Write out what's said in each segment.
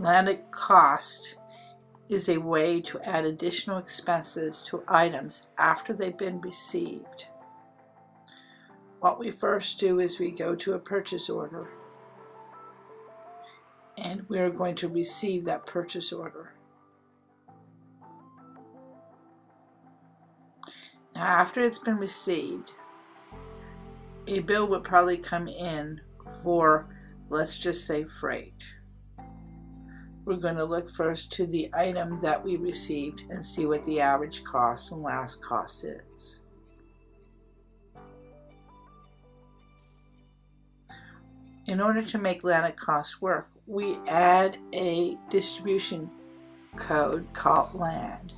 Landed cost is a way to add additional expenses to items after they've been received. What we first do is we go to a purchase order, and we're going to receive that purchase order. Now, after it's been received, a bill would probably come in for, let's just say, freight. We're going to look first to the item that we received and see what the average cost and last cost is. In order to make landed cost work, we add a distribution code called land.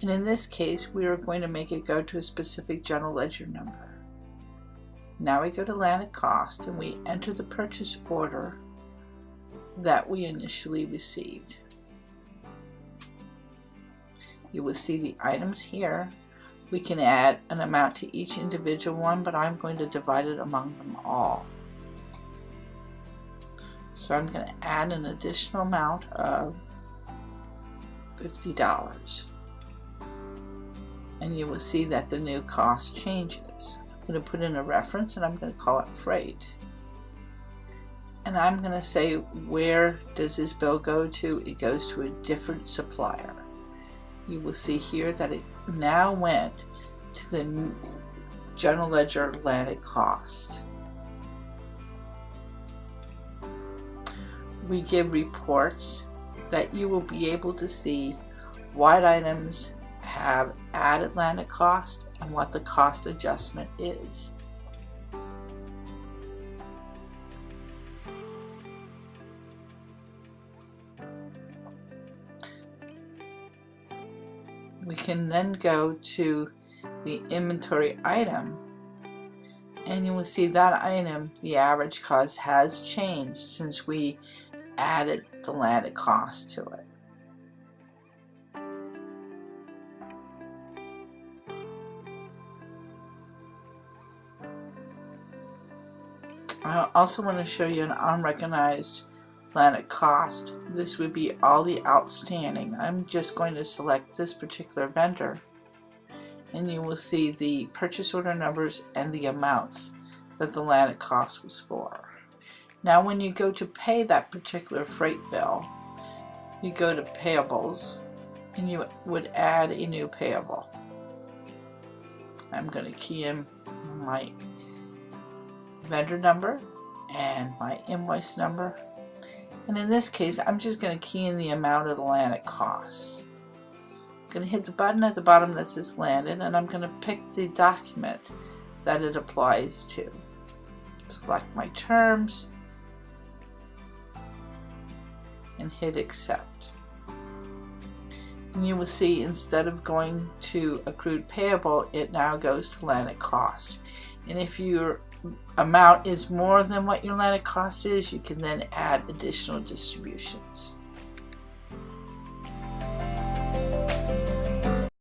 And in this case, we are going to make it go to a specific general ledger number. Now we go to landed cost and we enter the purchase order that we initially received. You will see the items here. We can add an amount to each individual one, but I'm going to divide it among them all. So I'm going to add an additional amount of $50. And you will see that the new cost changes. I'm going to put in a reference and I'm going to call it freight. And I'm going to say, where does this bill go to? It goes to a different supplier. You will see here that it now went to the general ledger landed cost. We give reports that you will be able to see what items have added landed cost and what the cost adjustment is. We can then go to the inventory item, and you will see that item, the average cost has changed since we added the landed cost to it. I also want to show you an unrecognized landed cost. This would be all the outstanding. I'm just going to select this particular vendor, and you will see the purchase order numbers and the amounts that the landed cost was for. Now when you go to pay that particular freight bill, you go to payables and you would add a new payable. I'm going to key in my vendor number and my invoice number. And in this case, I'm just going to key in the amount of the landed cost. I'm going to hit the button at the bottom that says landed, and I'm going to pick the document that it applies to. Select my terms and hit accept. And you will see instead of going to accrued payable, it now goes to landed cost. And if your amount is more than what your landed cost is, you can then add additional distributions.